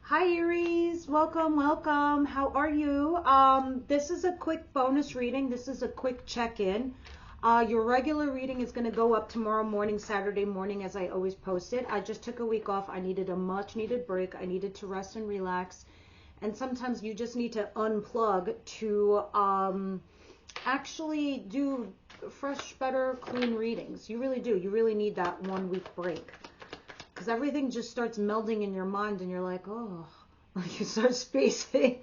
Hi Aries, welcome, welcome. How are you? This is a quick bonus reading. This is a quick check-in. Your regular reading is going to go up tomorrow morning, Saturday morning, as I always post it. I just took a week off. I needed a much needed break. I needed to rest and relax. And sometimes you just need to unplug to actually do fresh, better, clean readings. You really do. You really need that 1 week break. Because everything just starts melding in your mind and you're like, oh, you start spacing.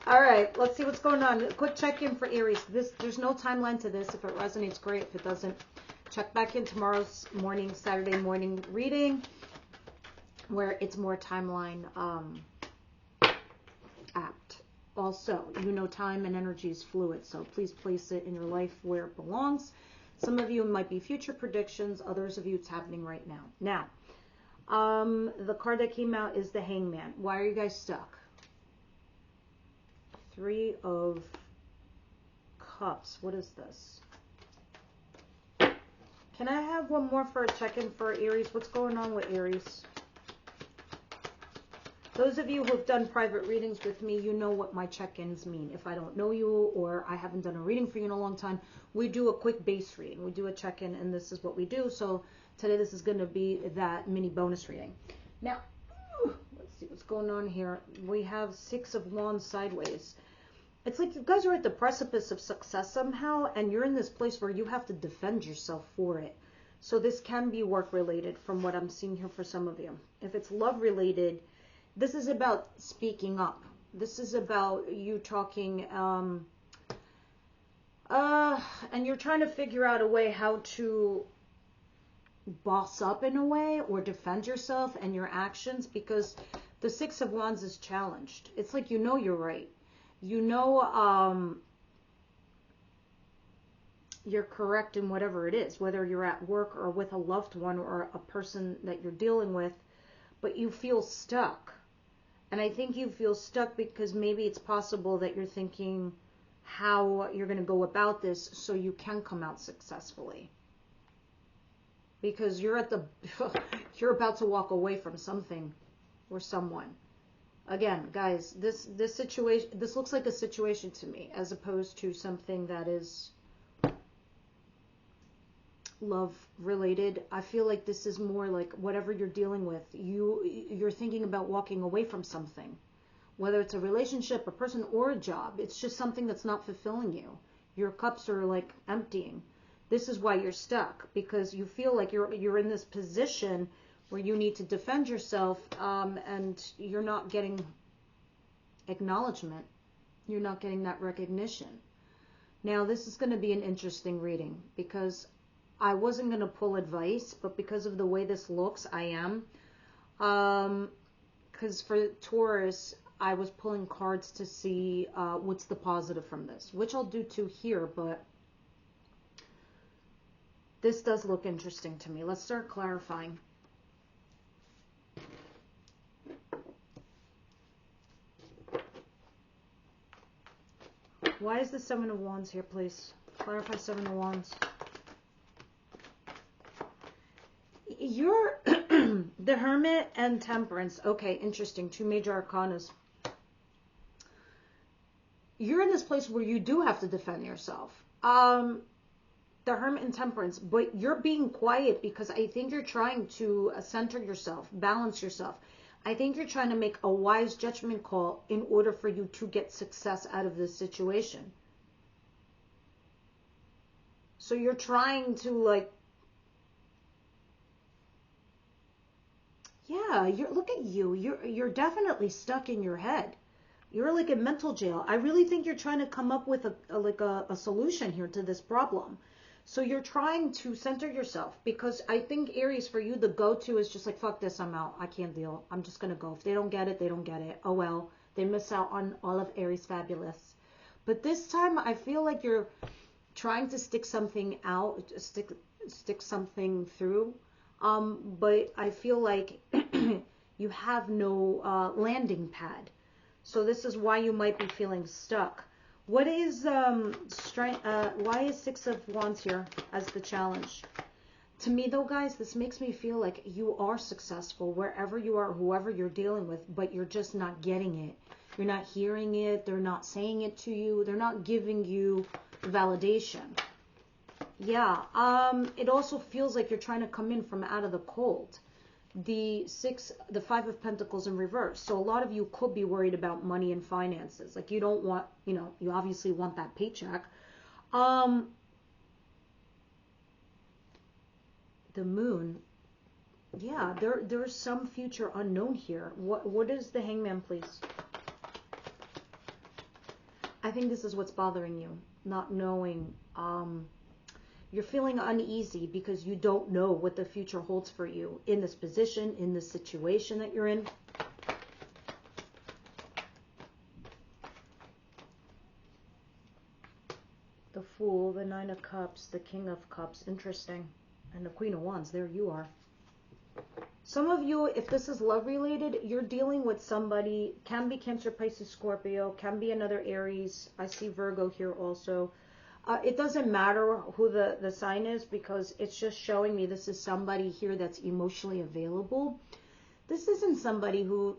All right, let's see what's going on. A quick check-in for Aries. There's no timeline to this. If it resonates, great. If it doesn't, check back in tomorrow's morning, Saturday morning reading, where it's more timeline apt. Also, you know time and energy is fluid, so please place it in your life where it belongs. Some of you might be future predictions. Others of you, it's happening right now. Now, the card that came out is the Hangman. Why are you guys stuck? 3 of Cups. What is this? Can I have one more for a check-in for Aries? What's going on with Aries? Those of you who have done private readings with me, you know what my check-ins mean. If I don't know you or I haven't done a reading for you in a long time, we do a quick base reading. We do a check-in and this is what we do. So today this is going to be that mini bonus reading. Now, let's see what's going on here. We have 6 of Wands sideways. It's like you guys are at the precipice of success somehow, and you're in this place where you have to defend yourself for it. So this can be work-related from what I'm seeing here for some of you. If it's love-related, this is about speaking up. This is about you talking, and you're trying to figure out a way how to boss up in a way or defend yourself and your actions, because the 6 of Wands is challenged. It's like, you know, you're right. You know, you're correct in whatever it is, whether you're at work or with a loved one or a person that you're dealing with, but you feel stuck. And I think you feel stuck because maybe it's possible that you're thinking how you're going to go about this so you can come out successfully. Because you're at the, you're about to walk away from something or someone. Again, guys, this situation, this looks like a situation to me, as opposed to something that is love related. I feel like this is more like whatever you're dealing with, you're thinking about walking away from something, whether it's a relationship, a person, or a job. It's just something that's not fulfilling you. Your cups are like emptying. This is why you're stuck, because you feel like you're in this position where you need to defend yourself, and you're not getting acknowledgement. You're not getting that recognition. Now, this is going to be an interesting reading, because I wasn't going to pull advice, but because of the way this looks, I am. Because for Taurus, I was pulling cards to see what's the positive from this, which I'll do too here, but this does look interesting to me. Let's start clarifying. Why is the 7 of Wands here, please? Clarify 7 of Wands. You're the Hermit and Temperance. Okay, interesting. 2 major arcanas. You're in this place where you do have to defend yourself. The Hermit and Temperance, but you're being quiet because I think you're trying to center yourself, balance yourself. I think you're trying to make a wise judgment call in order for you to get success out of this situation. So you're trying to, like, yeah, look at you. You're definitely stuck in your head. You're like in mental jail. I really think you're trying to come up with a solution here to this problem. So you're trying to center yourself, because I think, Aries, for you, the go-to is just like, fuck this, I'm out. I can't deal. I'm just going to go. If they don't get it, they don't get it. Oh, well, they miss out on all of Aries fabulous. But this time, I feel like you're trying to stick something out, stick something through. But I feel like you have no landing pad. So this is why you might be feeling stuck. What is strength? Why is 6 of Wands here as the challenge? To me though, guys, this makes me feel like you are successful wherever you are, whoever you're dealing with, but you're just not getting it. You're not hearing it. They're not saying it to you. They're not giving you validation. Yeah. It also feels like you're trying to come in from out of the cold. The 5 of Pentacles in reverse. So a lot of you could be worried about money and finances. Like you don't want, you obviously want that paycheck. The Moon. Yeah, there's some future unknown here. What is the Hangman, please? I think this is what's bothering you. Not knowing. You're feeling uneasy because you don't know what the future holds for you in this position, in this situation that you're in. The Fool, the Nine of Cups, the King of Cups. Interesting. And the Queen of Wands. There you are. Some of you, if this is love related, you're dealing with somebody, can be Cancer, Pisces, Scorpio, can be another Aries. I see Virgo here also. It doesn't matter who the sign is, because it's just showing me this is somebody here that's emotionally available. This isn't somebody who,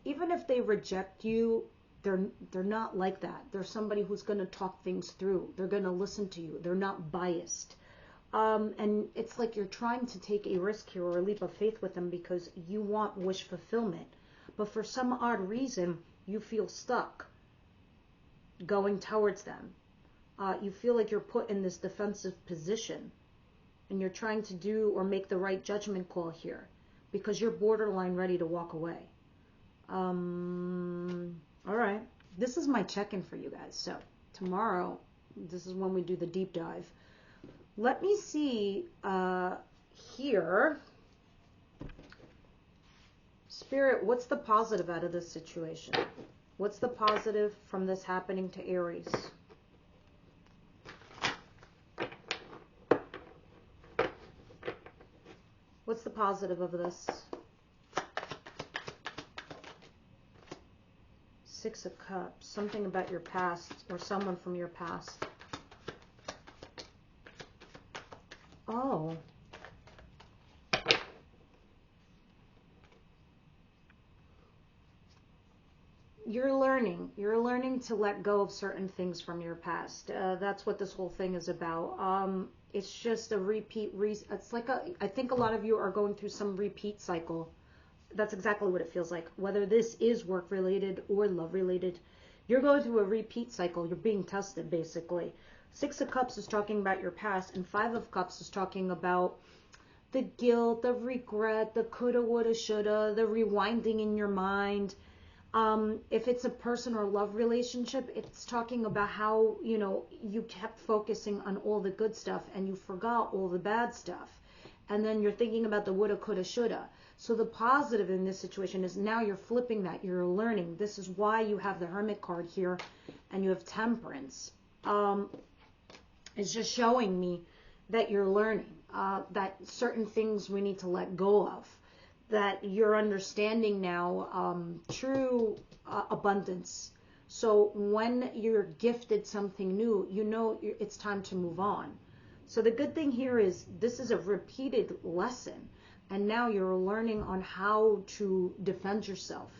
even if they reject you, they're not like that. They're somebody who's going to talk things through. They're going to listen to you. They're not biased. And it's like you're trying to take a risk here or a leap of faith with them because you want wish fulfillment. But for some odd reason, you feel stuck going towards them. You feel like you're put in this defensive position and you're trying to do or make the right judgment call here because you're borderline ready to walk away. All right. This is my check-in for you guys. So tomorrow, this is when we do the deep dive. Let me see here. Spirit, what's the positive out of this situation? What's the positive from this happening to Aries? What's the positive of this? Six of Cups. Something about your past or someone from your past. Oh. You're learning to let go of certain things from your past. That's what this whole thing is about. It's just a repeat. It's like I think a lot of you are going through some repeat cycle. That's exactly what it feels like. Whether this is work related or love related, you're going through a repeat cycle. You're being tested, basically. Six of Cups is talking about your past, and Five of Cups is talking about the guilt, the regret, the coulda, woulda, shoulda, the rewinding in your mind. If it's a person or love relationship, it's talking about how, you kept focusing on all the good stuff and you forgot all the bad stuff. And then you're thinking about the woulda, coulda, shoulda. So the positive in this situation is now you're flipping that. You're learning. This is why you have the Hermit card here and you have Temperance. It's just showing me that you're learning, that certain things we need to let go of. That you're understanding now true abundance. So when you're gifted something new, it's time to move on. So the good thing here is this is a repeated lesson. And now you're learning on how to defend yourself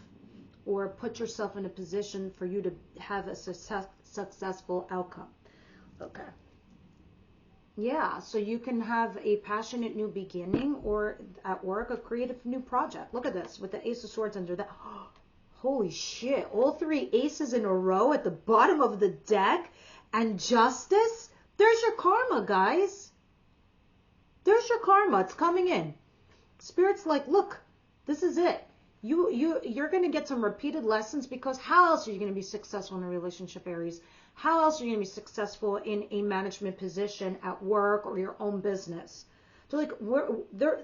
or put yourself in a position for you to have a successful outcome. Okay. Yeah, so you can have a passionate new beginning or at work, a creative new project. Look at this with the Ace of Swords under that. Holy shit. All three aces in a row at the bottom of the deck and Justice. There's your karma, guys. There's your karma. It's coming in. Spirit's like, look, this is it. You're going to get some repeated lessons because how else are you going to be successful in a relationship, Aries? How else are you going to be successful in a management position at work or your own business? So like they're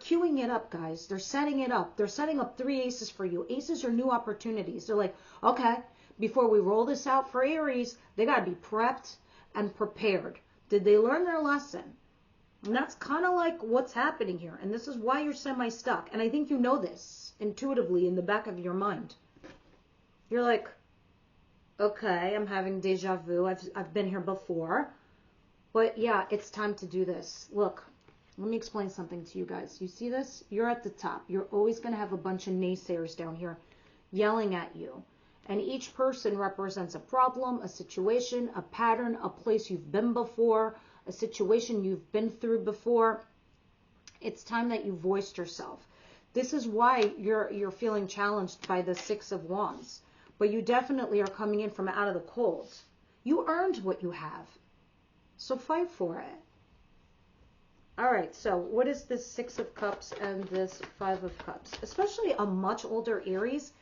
queuing it up, guys. They're setting it up. They're setting up three aces for you. Aces are new opportunities. They're like, okay, before we roll this out for Aries, they got to be prepped and prepared. Did they learn their lesson? And that's kind of like what's happening here. And this is why you're semi-stuck. And I think you know this intuitively in the back of your mind. You're like, okay, I'm having deja vu. I've been here before. But yeah, it's time to do this. Look, let me explain something to you guys. You see this? You're at the top. You're always going to have a bunch of naysayers down here yelling at you. And each person represents a problem, a situation, a pattern, a place you've been before, a situation you've been through before. It's time that you voiced yourself. This is why you're feeling challenged by the Six of Wands. But you definitely are coming in from out of the cold. You earned what you have. So fight for it. All right, so what is this Six of Cups and this Five of Cups? Especially a much older Aries,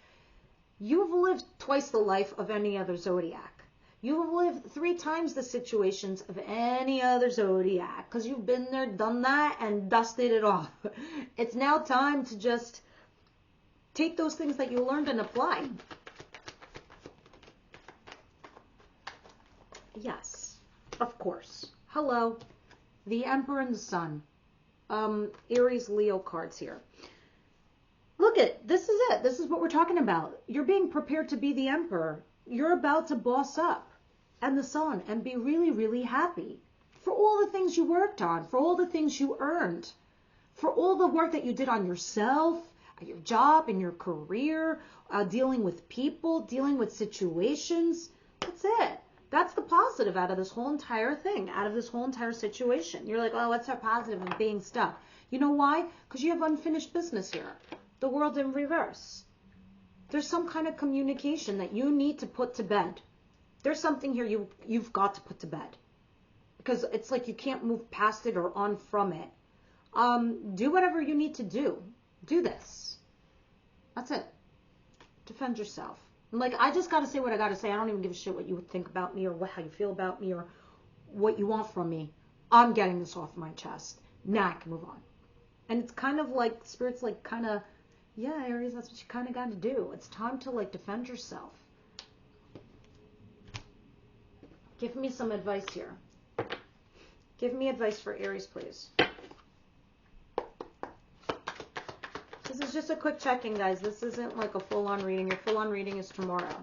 you've lived twice the life of any other zodiac. You've lived 3 times the situations of any other zodiac because you've been there, done that, and dusted it off. It's now time to just take those things that you learned and apply. Yes, of course. Hello. The Emperor and the Sun. Aries, Leo cards here. Look at, this is it. This is what we're talking about. You're being prepared to be the Emperor. You're about to boss up. And the Sun. And be really, really happy. For all the things you worked on. For all the things you earned. For all the work that you did on yourself, at your job, in your career, dealing with people, dealing with situations. That's it. That's the positive out of this whole entire thing, out of this whole entire situation. You're like, oh, what's so positive in being stuck? You know why? Because you have unfinished business here. The world in reverse. There's some kind of communication that you need to put to bed. There's something here you've got to put to bed. Because it's like you can't move past it or on from it. Do whatever you need to do. Do this. That's it. Defend yourself. Like, I just got to say what I got to say. I don't even give a shit what you would think about me or how you feel about me or what you want from me. I'm getting this off my chest. Now I can move on. And it's kind of like, Spirit's like kind of, yeah, Aries, that's what you kind of got to do. It's time to, like, defend yourself. Give me some advice here. Give me advice for Aries, please. This is just a quick check-in, guys. This isn't like a full-on reading. Your full-on reading is tomorrow.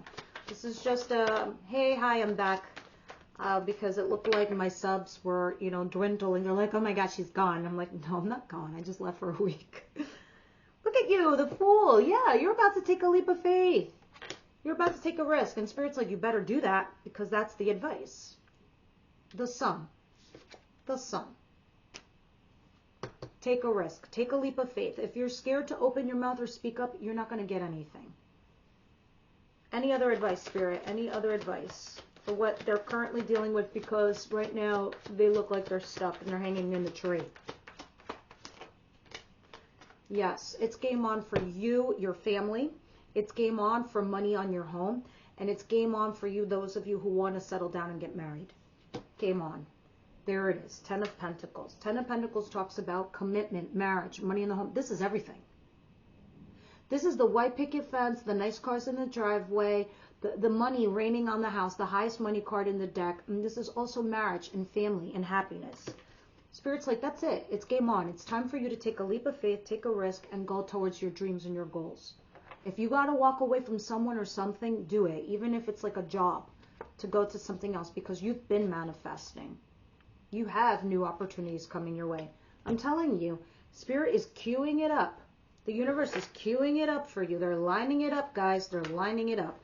This is just a, hey, hi, I'm back. Because it looked like my subs were, you know, dwindling. They're like, oh my gosh, she's gone. I'm like, no, I'm not gone. I just left for a week. Look at you, the Fool. Yeah, you're about to take a leap of faith. You're about to take a risk. And Spirit's like, you better do that because that's the advice. The Sun. The Sun. Take a risk. Take a leap of faith. If you're scared to open your mouth or speak up, you're not going to get anything. Any other advice, Spirit? Any other advice for what they're currently dealing with? Because right now they look like they're stuck and they're hanging in the tree. Yes, it's game on for you, your family. It's game on for money on your home. And it's game on for you, those of you who want to settle down and get married. Game on. There it is, 10 of Pentacles. 10 of Pentacles talks about commitment, marriage, money in the home. This is everything. This is the white picket fence, the nice cars in the driveway, the money raining on the house, the highest money card in the deck. And this is also marriage and family and happiness. Spirit's like, that's it. It's game on. It's time for you to take a leap of faith, take a risk, and go towards your dreams and your goals. If you got to walk away from someone or something, do it. Even if it's like a job, to go to something else, because you've been manifesting. You have new opportunities coming your way. I'm telling you, Spirit is queuing it up. The universe is queuing it up for you. They're lining it up, guys. They're lining it up.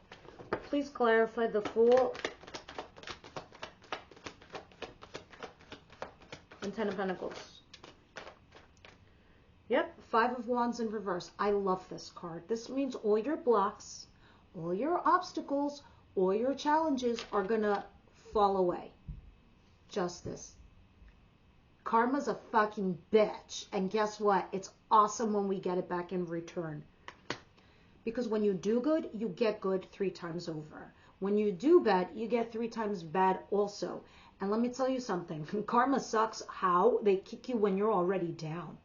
Please clarify the Fool and 10 of Pentacles. Yep, 5 of Wands in reverse. I love this card. This means all your blocks, all your obstacles, all your challenges are going to fall away. Justice. Karma's a fucking bitch. And guess what? It's awesome when we get it back in return. Because when you do good, you get good 3 times over. When you do bad, you get 3 times bad also. And let me tell you something. Karma sucks. How? They kick you when you're already down.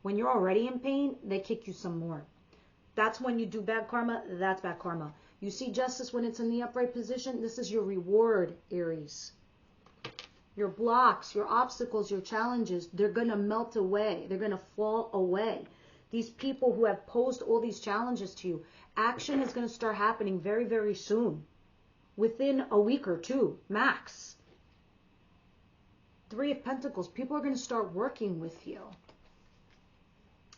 When you're already in pain, they kick you some more. That's when you do bad karma. That's bad karma. You see justice when it's in the upright position. This is your reward, Aries. Your blocks, your obstacles, your challenges, they're going to melt away. They're going to fall away. These people who have posed all these challenges to you, action is going to start happening very, very soon. Within a week or 2, max. Three of Pentacles. People are going to start working with you.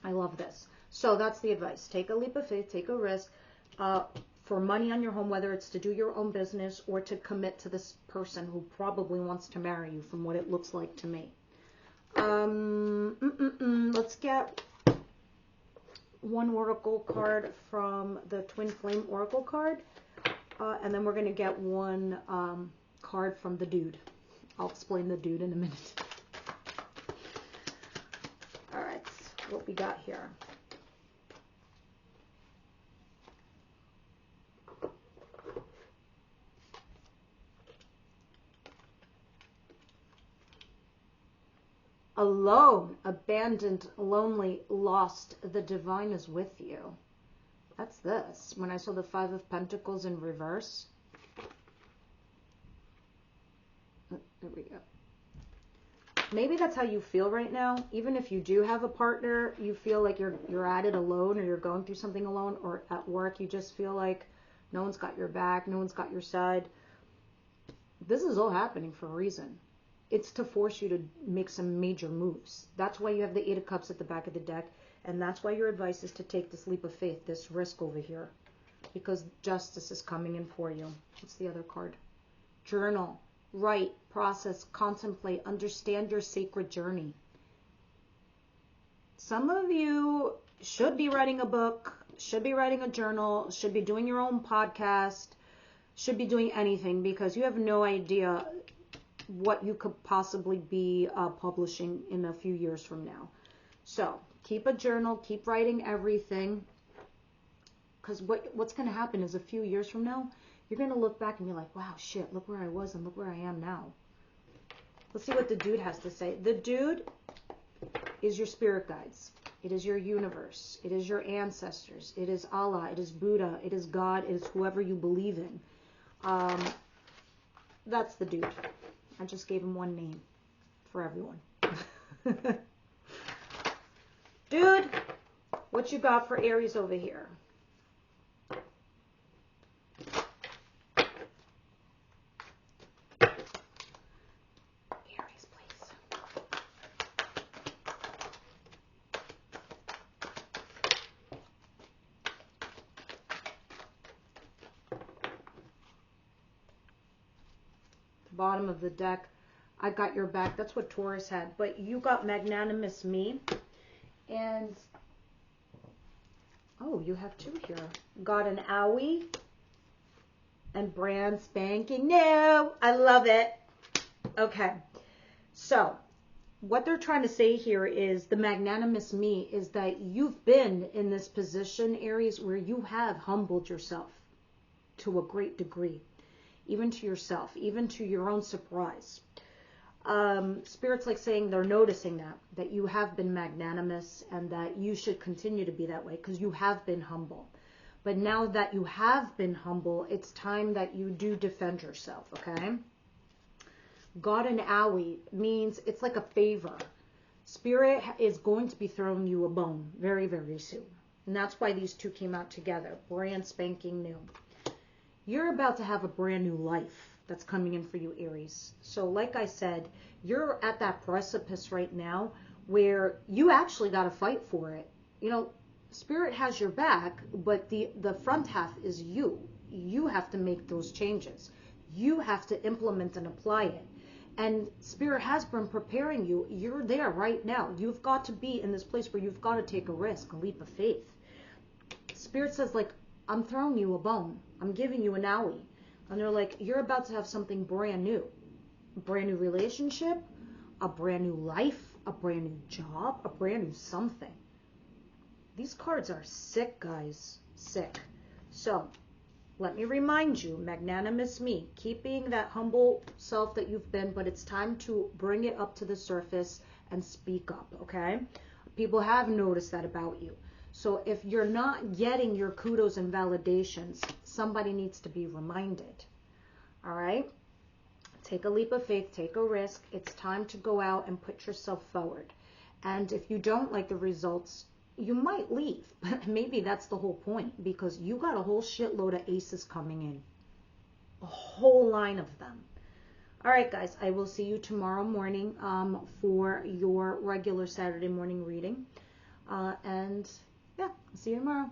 I love this. So that's the advice. Take a leap of faith. Take a risk for money on your home, whether it's to do your own business or to commit to this person who probably wants to marry you from what it looks like to me. Let's get one oracle card from the Twin Flame Oracle card. And then we're going to get one card from the dude. I'll explain the dude in a minute. All right, what we got here. Alone, abandoned, lonely, lost, the divine is with you. That's this. When I saw the Five of Pentacles in reverse. Oh, there we go. Maybe that's how you feel right now. Even if you do have a partner, you feel like you're at it alone, or you're going through something alone, or at work, you just feel like no one's got your back, no one's got your side. This is all happening for a reason. It's to force you to make some major moves. That's why you have the Eight of Cups at the back of the deck. And that's why your advice is to take this leap of faith, this risk over here. Because justice is coming in for you. What's the other card? Journal, write, process, contemplate, understand your sacred journey. Some of you should be writing a book, should be writing a journal, should be doing your own podcast, should be doing anything, because you have no idea what you could possibly be publishing in a few years from now. So keep a journal, keep writing everything, because what's going to happen is a few years from now, you're going to look back and be like, wow, shit, look where I was and look where I am now. Let's see what the dude has to say. The dude is your spirit guides. It is your universe. It is your ancestors. It is Allah. It is Buddha. It is God. It is whoever you believe in. That's the dude. I just gave him one name for everyone. Dude, what you got for Aries over here? Aries, please. Bottom of the deck, I got your back. That's what Taurus had. But you got magnanimous me. And, oh, you have two here. Got an owie and brand spanking new. I love it. Okay. So, what they're trying to say here is the magnanimous me is that you've been in this position, Aries, where you have humbled yourself to a great degree. Even to yourself, even to your own surprise. Spirit's like saying they're noticing that you have been magnanimous and that you should continue to be that way because you have been humble. But now that you have been humble, it's time that you do defend yourself, okay? God and owie means it's like a favor. Spirit is going to be throwing you a bone very, very soon. And that's why these two came out together. Brand spanking new. You're about to have a brand new life that's coming in for you, Aries. So like I said, you're at that precipice right now where you actually got to fight for it. You know, Spirit has your back, but the front half is you. You have to make those changes. You have to implement and apply it. And Spirit has been preparing you. You're there right now. You've got to be in this place where you've got to take a risk, a leap of faith. Spirit says, like, I'm throwing you a bone. I'm giving you an owie. And they're like, you're about to have something brand new. A brand new relationship, a brand new life, a brand new job, a brand new something. These cards are sick, guys. Sick. So, let me remind you, magnanimous me, keep being that humble self that you've been, but it's time to bring it up to the surface and speak up, okay? People have noticed that about you. So if you're not getting your kudos and validations, somebody needs to be reminded. All right? Take a leap of faith, take a risk. It's time to go out and put yourself forward. And if you don't like the results, you might leave. But maybe that's the whole point, because you got a whole shitload of aces coming in. A whole line of them. All right, guys, I will see you tomorrow morning for your regular Saturday morning reading. And yeah, I'll see you tomorrow.